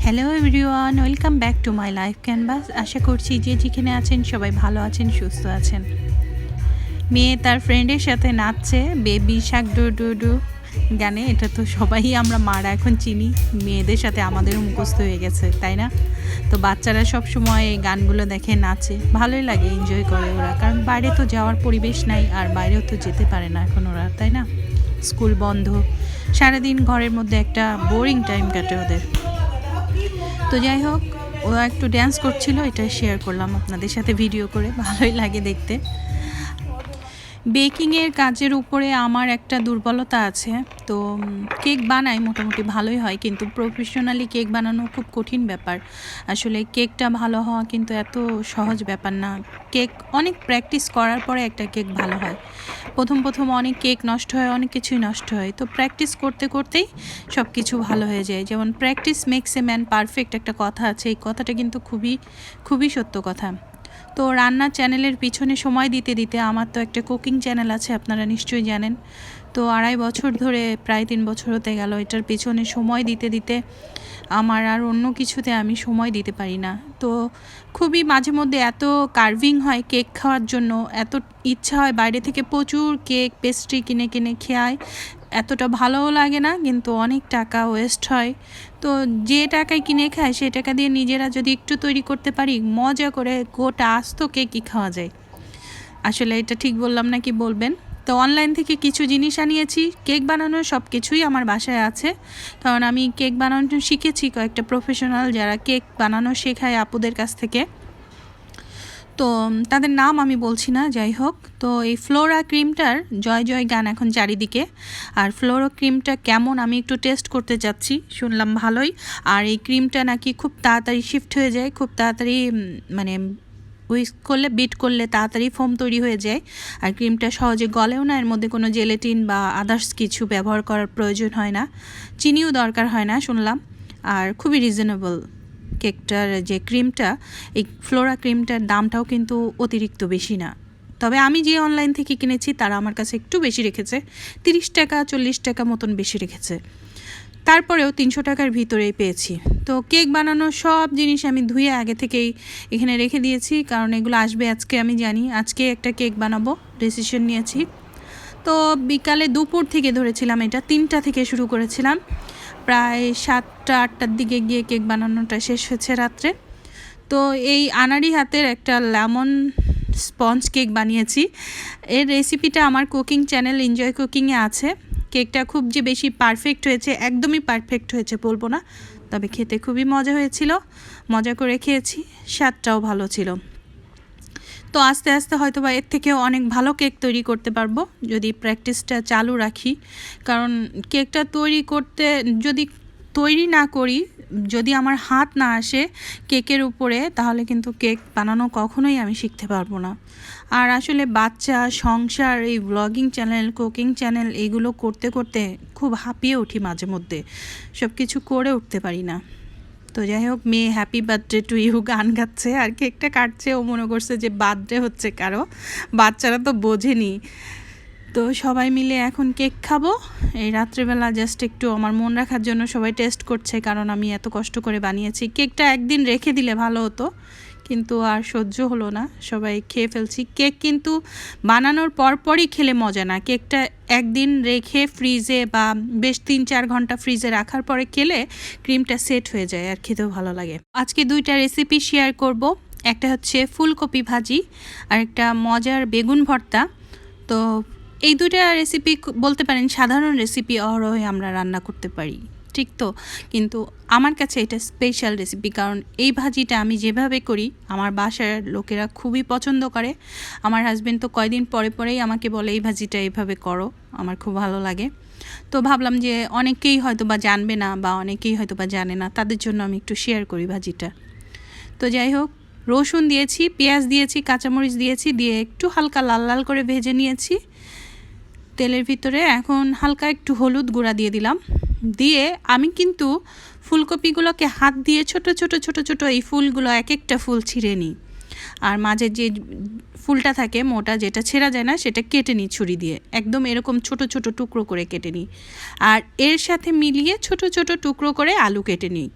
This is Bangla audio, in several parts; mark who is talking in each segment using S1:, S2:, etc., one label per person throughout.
S1: Hello everyone, welcome back to my life canvas. আশা করছি যে যেখানে আছেন সবাই ভালো আছেন, সুস্থ আছেন। মেয়ে তার ফ্রেন্ডের সাথে নাচছে বেবি শাক ডু ডু ডু গানে। এটা তো সবাই আমরা মারা এখন চিনি, মেয়েদের সাথে আমাদেরও মুখস্থ হয়ে গেছে, তাই না? তো বাচ্চারা সব সময় এই গানগুলো দেখে নাচে, ভালোই লাগে, এনজয় করে ওরা। কারণ বাইরে তো যাওয়ার পরিবেশ নাই, আর বাইরেও তো যেতে পারে না এখন ওরা, তাই না? স্কুল বন্ধ, সারাদিন ঘরের মধ্যে একটা বোরিং টাইম কাটে ওদের। তো যাই হোক, ওরা একটু ড্যান্স করছিল, এটা শেয়ার করলাম আপনাদের সাথে ভিডিও করে, ভালোই লাগে দেখতে। বেকিংয়ের কাজের উপরে আমার একটা দুর্বলতা আছে। তো কেক বানাই, মোটামুটি ভালোই হয়, কিন্তু প্রফেশনালি কেক বানানো খুব কঠিন ব্যাপার। আসলে কেকটা ভালো হওয়া কিন্তু এত সহজ ব্যাপার না। কেক অনেক প্র্যাকটিস করার পরে একটা কেক ভালো হয়। প্রথম অনেক কেক নষ্ট হয়, অনেক কিছুই নষ্ট হয়। তো প্র্যাকটিস করতে করতেই সব কিছু ভালো হয়ে যায়। যেমন practice makes a man perfect একটা কথা আছে, এই কথাটা কিন্তু খুবই খুবই সত্য কথা। তো রান্নার চ্যানেলের পিছনে সময় দিতে দিতে, আমার তো একটা কুকিং চ্যানেল আছে, আপনারা নিশ্চয়ই জানেন। তো 2.5 বছর ধরে, প্রায় 3 বছর হতে গেল, এটার পিছনে সময় দিতে দিতে আমার আর অন্য কিছুতে আমি সময় দিতে পারি না। তো খুবই মাঝে মধ্যে এত কার্ভিং হয় কেক খাওয়ার জন্য, এত ইচ্ছা হয় বাইরে থেকে প্রচুর কেক পেস্ট্রি কিনে কিনে খেয়ায়। এতটা ভালোও লাগে না, কিন্তু অনেক টাকা ওয়েস্ট হয়। তো যে টাকায় কিনে খায় সেই টাকা দিয়ে নিজেরা যদি একটু তৈরি করতে পারি, মজা করে গোটা আস্ত কেকই খাওয়া যায়। আসলে এটা ঠিক বললাম না, কি বলবেন? তো অনলাইন থেকে কিছু জিনিস আনিয়েছি, কেক বানানোর সব কিছুই আমার বাসায় আছে। কারণ আমি কেক বানানো শিখেছি কয়েকটা প্রফেশনাল যারা কেক বানানো শেখায় আপুদের কাছ থেকে। তো তাদের নাম আমি বলছি না, যাই হোক। তো এই ফ্লোরা ক্রিমটার জয় জয় গান এখন চারিদিকে। আর ফ্লোরা ক্রিমটা কেমন আমি একটু টেস্ট করতে চাচ্ছি, শুনলাম ভালোই। আর এই ক্রিমটা নাকি খুব তাড়াতাড়ি শিফট হয়ে যায়, খুব তাড়াতাড়ি মানে উইস্ক করলে, বিট করলে তাড়াতাড়ি ফোম তৈরি হয়ে যায়। আর ক্রিমটা সহজে গলেও না, এর মধ্যে কোনো জেলেটিন বা আদার্স কিছু ব্যবহার করার প্রয়োজন হয় না, চিনিও দরকার হয় না শুনলাম। আর খুবই রিজনেবল কেকটার যে ক্রিমটা, এই ফ্লোরা ক্রিমটার দামটাও কিন্তু অতিরিক্ত বেশি না। তবে আমি যে অনলাইন থেকে কিনেছি তারা আমার কাছে একটু বেশি রেখেছে, 30 টাকা 40 টাকা মতন বেশি রেখেছে। তারপরেও 300 টাকার ভিতরেই পেয়েছি। তো কেক বানানোর সব জিনিস আমি ধুয়ে আগে থেকেই এখানে রেখে দিয়েছি, কারণ এগুলো আসবে আজকে, আমি জানি আজকে একটা কেক বানাবো, ডিসিশন নিয়েছি। তো বিকালে দুপুর থেকে ধরেছিলাম, এটা 3টা থেকে শুরু করেছিলাম, প্রায় 7টা 8টার দিকে গিয়ে কেক বানানোটা শেষ হয়েছে রাত্রে। তো এই আনাড়ি হাতের একটা লেমন স্পঞ্জ কেক বানিয়েছি। এর রেসিপিটা আমার কুকিং চ্যানেল এনজয় কুকিংয়ে আছে। কেকটা খুব যে বেশি পারফেক্ট হয়েছে, একদমই পারফেক্ট হয়েছে বলবো না, তবে খেতে খুবই মজা হয়েছিল, মজা করে খেয়েছি, স্বাদটাও ভালো ছিল। তো আস্তে আস্তে হয়তো বা এর থেকেও অনেক ভালো কেক তৈরি করতে পারবো যদি প্র্যাকটিসটা চালু রাখি। কারণ কেকটা তৈরি করতে, যদি তৈরি না করি, যদি আমার হাত না আসে কেকের উপরে, তাহলে কিন্তু কেক বানানো কখনোই আমি শিখতে পারবো না। আর আসলে বাচ্চা, সংসার, এই ব্লগিং চ্যানেল, কুকিং চ্যানেল, এগুলো করতে করতে খুব হাঁপিয়ে উঠি মাঝে মধ্যে, সব কিছু করে উঠতে পারি না। তো যাই হোক, মেয়ে হ্যাপি বার্থডে টু ইউ গান গাচ্ছে আর কেকটা কাটছে, ও মনে করছে যে বার্থডে হচ্ছে কারো, বাচ্চারা তো বোঝেনি। তো সবাই মিলে এখন কেক খাবো এই রাত্রিবেলা, জাস্ট একটু আমার মন রাখার জন্য সবাই টেস্ট করছে, কারণ আমি এত কষ্ট করে বানিয়েছি। কেকটা একদিন রেখে দিলে ভালো হতো, কিন্তু আর সহ্য হলো না, সবাই খেয়ে ফেলছি। কেক কিন্তু বানানোর পরপরই খেলে মজা না, কেকটা একদিন রেখে ফ্রিজে বা বেশ 3-4 ঘন্টা ফ্রিজে রাখার পরে খেলে ক্রিমটা সেট হয়ে যায় আর খেতেও ভালো লাগে। আজকে 2টা রেসিপি শেয়ার করব, একটা হচ্ছে ফুলকপি ভাজি আর একটা মজার বেগুন ভর্তা। তো এই 2টা রেসিপি বলতে পারেন সাধারণ রেসিপি, অহরহে আমরা রান্না করতে পারি, ঠিক তো? কিন্তু আমার কাছে এটা স্পেশাল রেসিপি, কারণ এই ভাজিটা আমি যেভাবে করি আমার বাসার লোকেরা খুবই পছন্দ করে। আমার হাজবেন্ড তো কয়দিন পরে পরেই আমাকে বলে এই ভাজিটা এইভাবে করো, আমার খুব ভালো লাগে। তো ভাবলাম যে অনেকেই হয়তো বা জানবে না, বা অনেকেই হয়তো বা জানে না, তাদের জন্য আমি একটু শেয়ার করি ভাজিটা। তো যাই হোক, রসুন দিয়েছি, পেঁয়াজ দিয়েছি, কাঁচামরিচ দিয়েছি, দিয়ে একটু হালকা লাল লাল করে ভেজে নিয়েছি তেলের ভিতরে। এখন হালকা একটু হলুদ গুঁড়া দিয়ে দিলাম। দিয়ে আমি কিন্তু ফুলকপিগুলোকে হাত দিয়ে ছোট ছোট ছোট ছোট এই ফুলগুলো এক একটা ফুল ছিঁড়ে নিই, আর মাঝে যে ফুলটা থাকে মোটা যেটা ছেঁড়া যায় না সেটা কেটে নিই ছুরি দিয়ে, একদম এরকম ছোট ছোট টুকরো করে কেটে নিই। আর এর সাথে মিলিয়ে ছোট ছোট টুকরো করে আলু কেটে নিই।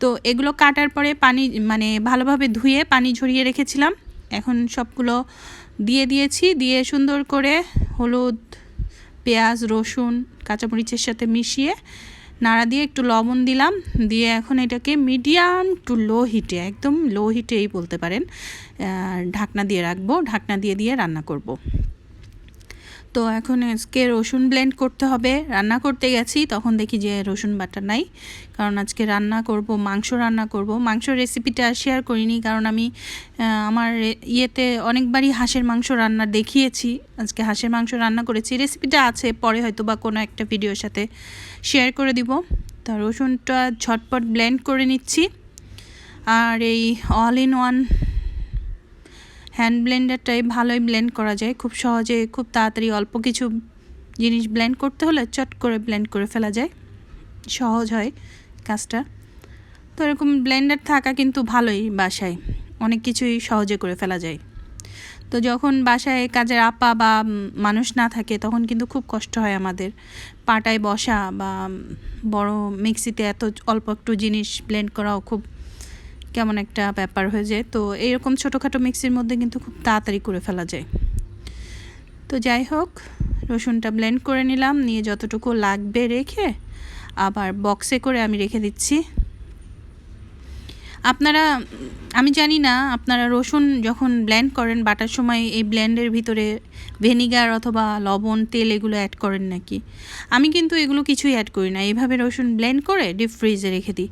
S1: তো এগুলো কাটার পরে পানি মানে ভালোভাবে ধুয়ে পানি ঝরিয়ে রেখেছিলাম। এখন সবগুলো দিয়ে দিয়েছি, দিয়ে সুন্দর করে হলুদ, পেঁয়াজ, রসুন, কাঁচামরিচের সাথে মিশিয়ে নাড়া দিয়ে একটু লবণ দিলাম। দিয়ে এখন এটাকে মিডিয়াম টু লো হিটে, একদম লো হিটেই বলতে পারেন, ঢাকনা দিয়ে রাখবো। ঢাকনা দিয়ে দিয়ে রান্না করব। তো এখন আজকে রসুন ব্লেন্ড করতে হবে। রান্না করতে গেছি তখন দেখি যে রসুন বাটা নাই, কারণ আজকে রান্না করব, মাংস রান্না করব। মাংসর রেসিপিটা শেয়ার করিনি, কারণ আমি আমার ইয়েতে অনেকবারই হাঁসের মাংস রান্না দেখিয়েছি। আজকে হাঁসের মাংস রান্না করেছি, রেসিপিটা আছে, পরে হয়তো বা কোনো একটা ভিডিওর সাথে শেয়ার করে দিব। তো রসুনটা ঝটপট ব্লেন্ড করে নিচ্ছি। আর এই অল ইন ওয়ান হ্যান্ড ব্লেন্ডারটাই ভালোই ব্লেন্ড করা যায়, খুব সহজে, খুব তাড়াতাড়ি। অল্প কিছু জিনিস ব্লেন্ড করতে হলে চট করে ব্লেন্ড করে ফেলা যায়, সহজ হয় কাজটা। তো এরকম ব্লেন্ডার থাকা কিন্তু ভালোই, বাসায় অনেক কিছুই সহজে করে ফেলা যায়। তো যখন বাসায় কাজের আপা বা মানুষ না থাকে তখন কিন্তু খুব কষ্ট হয় আমাদের, পাটায় বসা বা বড় মিক্সিতে এত অল্প একটু জিনিস ব্লেন্ড করাও খুব কেমন একটা ব্যাপার হয়ে যায়। তো এইরকম ছোটোখাটো মিক্সির মধ্যে কিন্তু খুব তাড়াতাড়ি করে ফেলা যায়। তো যাই হোক, রসুনটা ব্লেন্ড করে নিলাম, নিয়ে যতটুকু লাগবে রেখে আবার বক্সে করে আমি রেখে দিচ্ছি। আপনারা, আমি জানি না আপনারা রসুন যখন ব্লেন্ড করেন বাটার সময় এই ব্লেন্ডের ভিতরে ভিনিগার অথবা লবণ, তেল এগুলো অ্যাড করেন নাকি। আমি কিন্তু এগুলো কিছুই অ্যাড করি না, এইভাবে রসুন ব্লেন্ড করে ডিপ ফ্রিজে রেখে দিই।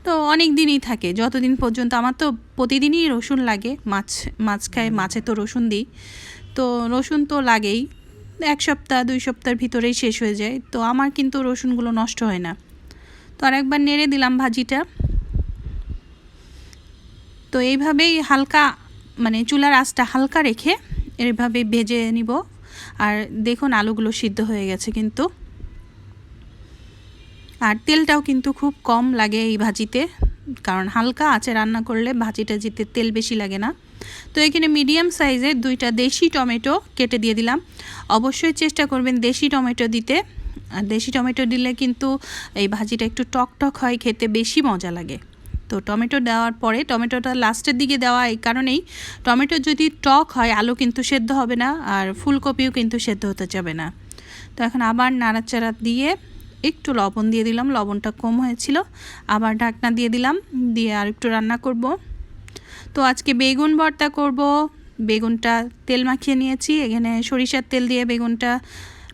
S1: তো অনেক দিনই থাকে, যতদিন পর্যন্ত। আমার তো প্রতিদিনই রসুন লাগে, মাছ খায়, মাছে তো রসুন দিই, তো রসুন তো লাগেই। 1 সপ্তাহ 2 সপ্তাহের ভিতরেই শেষ হয়ে যায়। তো আমার কিন্তু রসুনগুলো নষ্ট হয় না। তো আরেকবার নেড়ে দিলাম ভাজিটা। তো এইভাবেই হালকা, মানে চুলার আঁচটা হালকা রেখে এইভাবে ভেজে নিব। আর দেখুন আলুগুলো সিদ্ধ হয়ে গেছে কিন্তু। আর তেলটাও কিন্তু খুব কম লাগে এই ভাজিতে, কারণ হালকা আঁচে রান্না করলে ভাজিটা যেতে তেল বেশি লাগে না। তো এখানে মিডিয়াম সাইজের 2টা দেশি টমেটো কেটে দিয়ে দিলাম। অবশ্যই চেষ্টা করবেন দেশি টমেটো দিতে, আর দেশি টমেটো দিলে কিন্তু এই ভাজিটা একটু টক টক হয়, খেতে বেশি মজা লাগে। তো টমেটো দেওয়ার পরে, টমেটোটা লাস্টের দিকে দেওয়া এই কারণেই, টমেটো যদি টক হয় আলু কিন্তু সেদ্ধ হবে না, আর ফুলকপিও কিন্তু সেদ্ধ হতে যাবে না। তো এখন আবার নাড়াচাড়া দিয়ে একটু লবণ দিয়ে দিলাম, লবণটা কম হয়েছিল, আবার ঢাকনা দিয়ে দিলাম, দিয়ে আর একটু রান্না করব। তো আজকে বেগুন ভর্তা করব। বেগুনটা তেল মাখিয়ে নিয়েছি, এখানে সরিষার তেল দিয়ে বেগুনটা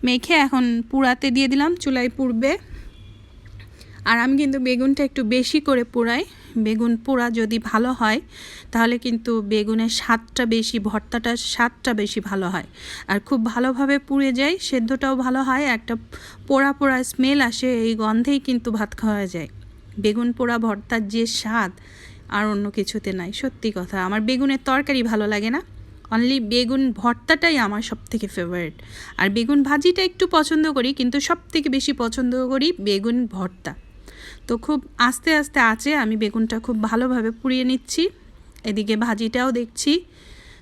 S1: মেখে এখন পুড়াতে দিয়ে দিলাম, চুলায় পুড়বে। আর আমি কিন্তু বেগুনটা একটু বেশি করে পোড়াই। বেগুন পোড়া যদি ভালো হয় তাহলে কিন্তু বেগুনের স্বাদটা বেশি, ভর্তাটার স্বাদটা বেশি ভালো হয়, আর খুব ভালোভাবে পুড়ে যায়, সেদ্ধটাও ভালো হয়, একটা পোড়া পোড়া স্মেল আসে, এই গন্ধেই কিন্তু ভাত খাওয়া যায়। বেগুন পোড়া ভর্তার যে স্বাদ আর অন্য কিছুতে নাই, সত্যি কথা। আমার বেগুনের তরকারি ভালো লাগে না, অনলি বেগুন ভর্তাটাই আমার সবথেকে ফেভারিট। আর বেগুন ভাজিটা একটু পছন্দ করি, কিন্তু সবথেকে বেশি পছন্দ করি বেগুন ভর্তা। তো খুব আস্তে আস্তে আঁচে আমি বেগুনটা খুব ভালোভাবে পুড়িয়ে নিচ্ছি, এদিকে ভাজিটাও দেখছি।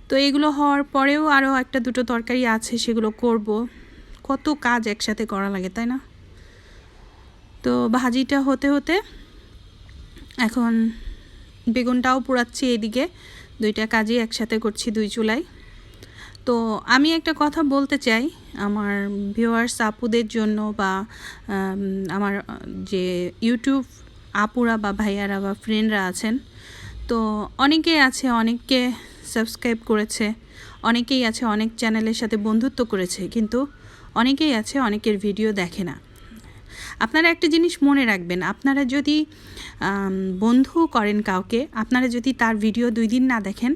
S1: তো এগুলো হওয়ার পরেও আরও 1-2টো তরকারি আছে, সেগুলো করব। কত কাজ একসাথে করা লাগে, তাই না? তো ভাজিটা হতে হতে এখন বেগুনটাও পোড়াচ্ছি, এদিকে 2টা কাজই একসাথে করছি 2 চুলায়। তো আমি একটা কথা বলতে চাই আমার ভিউয়ার্স আপুদের জন্য, বা আমার যে ইউটিউব আপুরা বা ভাইয়ারা বা ফ্রেন্ডরা আছেন। তো অনেকেই আছে, অনেককে সাবস্ক্রাইব করেছে, অনেকেই আছে অনেক চ্যানেলের সাথে বন্ধুত্ব করেছে, কিন্তু অনেকেই আছে অনেকের ভিডিও দেখে না। আপনারা একটা জিনিস মনে রাখবেন, আপনারা যদি বন্ধু করেন কাউকে, আপনারা যদি তার ভিডিও 2 দিন না দেখেন,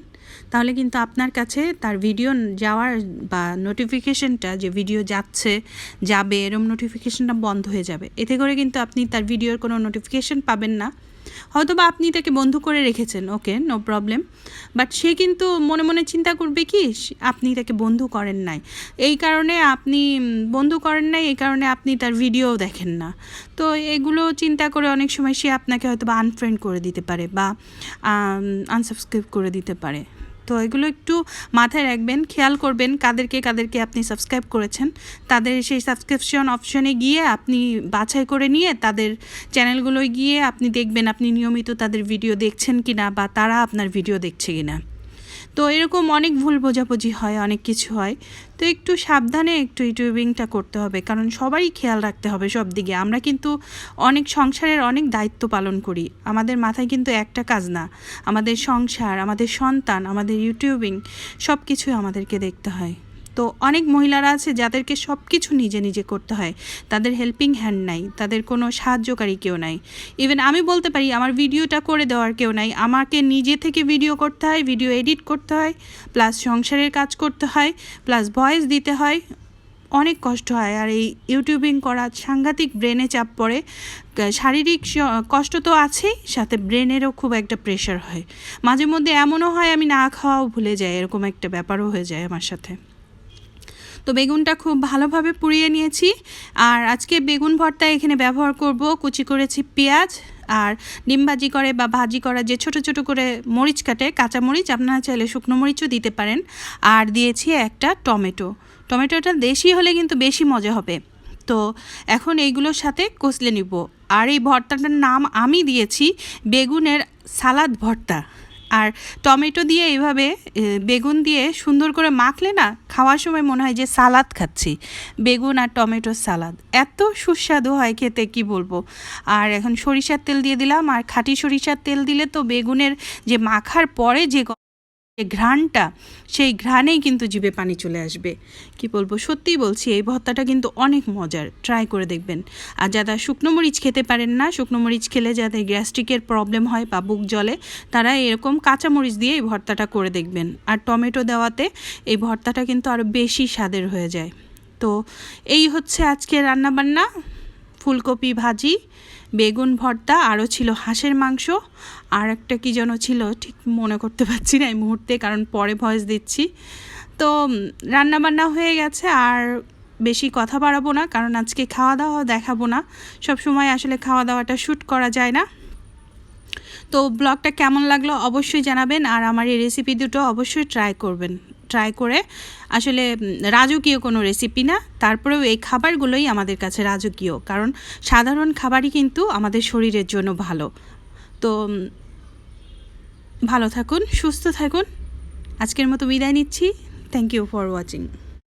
S1: তাহলে কিন্তু আপনার কাছে তার ভিডিও যাওয়ার বা নোটিফিকেশনটা, যে ভিডিও যাবে এরম নোটিফিকেশনটা বন্ধ হয়ে যাবে। এতে করে কিন্তু আপনি তার ভিডিওর কোনো নোটিফিকেশন পাবেন না, হয়তো বা আপনি তাকে বন্ধু করে রেখেছেন, ওকে, নো প্রবলেম, বাট সে কিন্তু মনে মনে চিন্তা করবে কি আপনি তাকে বন্ধু করেন নাই, এই কারণে আপনি বন্ধু করেন নাই, এই কারণে আপনি তার ভিডিও দেখেন না। তো এগুলো চিন্তা করে অনেক সময় সে আপনাকে হয়তো বা আনফ্রেন্ড করে দিতে পারে বা আনসাবস্ক্রাইব করে দিতে পারে। তো এগুলো একটু মাথায় রাখবেন, খেয়াল করবেন কাদেরকে কাদেরকে আপনি সাবস্ক্রাইব করেছেন, তাদের সেই সাবস্ক্রিপশন অপশনে গিয়ে আপনি বাছাই করে নিয়ে তাদের চ্যানেলগুলোয় গিয়ে আপনি দেখবেন আপনি নিয়মিত তাদের ভিডিও দেখছেন কি না বা তারা আপনার ভিডিও দেখছে কি না। তো এরকম অনেক ভুল বোঝাবুঝি হয়, অনেক কিছু হয়। তো একটু সাবধানে একটু ইউটিউবিংটা করতে হবে, কারণ সবারই খেয়াল রাখতে হবে সব দিকে। আমরা কিন্তু অনেক সংসারের অনেক দায়িত্ব পালন করি, আমাদের মাথায় কিন্তু একটা কাজ না, আমাদের সংসার, আমাদের সন্তান, আমাদের ইউটিউবিং সব কিছুই আমাদেরকে দেখতে হয়। তো অনেক মহিলারা আছে যাদেরকে সব কিছু নিজে নিজে করতে হয়, তাদের হেল্পিং হ্যান্ড নাই, তাদের কোনো সাহায্যকারী কেউ নাই। ইভেন আমি বলতে পারি আমার ভিডিওটা করে দেওয়ার কেউ নাই, আমাকে নিজে থেকে ভিডিও করতে হয়, ভিডিও এডিট করতে হয়, প্লাস সংসারের কাজ করতে হয়, প্লাস ভয়েস দিতে হয়, অনেক কষ্ট হয়। আর এই ইউটিউবিং করা সাংঘাতিক ব্রেনে চাপ পড়ে, শারীরিক কষ্ট তো আছেই, সাথে ব্রেনেরও খুব একটা প্রেশার হয়। মাঝে মধ্যে এমনও হয় আমি না খাওয়াও ভুলে যাই, এরকম একটা ব্যাপারও হয়ে যায় আমার সাথে। তো বেগুনটা খুব ভালোভাবে পুড়িয়ে নিয়েছি, আর আজকে বেগুন ভর্তা এখানে ব্যবহার করব কুচি করেছি পেঁয়াজ, আর ডিম ভাজি করে বা ভাজি করা যে ছোট ছোট করে মরিচ কাটে, কাঁচা মরিচ, আপনারা চাইলে শুকনো মরিচও দিতে পারেন, আর দিয়েছি একটা টমেটো। টমেটোটা দেশি হলে কিন্তু বেশি মজা হবে। তো এখন এইগুলোর সাথে কষলে নিব। আর এই ভর্তাটার নাম আমি দিয়েছি বেগুনের সালাদ ভর্তা। আর টমেটো দিয়ে এইভাবে বেগুন দিয়ে সুন্দর করে মাখলে না খাওয়ার সময় মনে হয় যে সালাদ খাচ্ছি, বেগুন আর টমেটোর সালাদ এত সুস্বাদু হয় খেতে, কি বলবো। আর এখন সরিষার তেল দিয়ে দিলাম, আর খাঁটি সরিষার তেল দিলে তো বেগুনের যে মাখার পরে যে ঘ্রাণটা, সেই ঘ্রাণেই কিন্তু জিভে পানি চলে আসবে। কি বলবো, সত্যিই বলছি এই ভর্তাটা কিন্তু অনেক মজার, ট্রাই করে দেখবেন। আর যারা শুকনো মরিচ খেতে পারেন না, শুকনো মরিচ খেলে যাদের গ্যাস্ট্রিকের প্রবলেম হয় বা বুক জ্বলে, তারা এরকম কাঁচা মরিচ দিয়ে এই ভর্তাটা করে দেখবেন। আর টমেটো দেওয়াতে এই ভর্তাটা কিন্তু আরও বেশি স্বাদের হয়ে যায়। তো এই হচ্ছে আজকে রান্নাবান্না, ফুলকপি ভাজি, বেগুন ভর্তা, আরও ছিল হাঁসের মাংস, আর একটা কী যেন ছিল ঠিক মনে করতে পারছি না এই মুহূর্তে, কারণ পরে ভয়েস দিচ্ছি। তো রান্নাবান্না হয়ে গেছে, আর বেশি কথা বাড়াবো না, কারণ আজকে খাওয়া দাওয়া দেখাবো না, সব সময় আসলে খাওয়া দাওয়াটা শ্যুট করা যায় না। তো ব্লগটা কেমন লাগলো অবশ্যই জানাবেন, আর আমার এই রেসিপি দুটো অবশ্যই ট্রাই করবেন। ট্রাই করে আসলে রাজকীয় কোনো রেসিপি না, তারপরেও এই খাবারগুলোই আমাদের কাছে রাজকীয়, কারণ সাধারণ খাবারই কিন্তু আমাদের শরীরের জন্য ভালো। তো ভালো থাকুন, সুস্থ থাকুন, আজকের মতো বিদায় নিচ্ছি। Thank you for watching.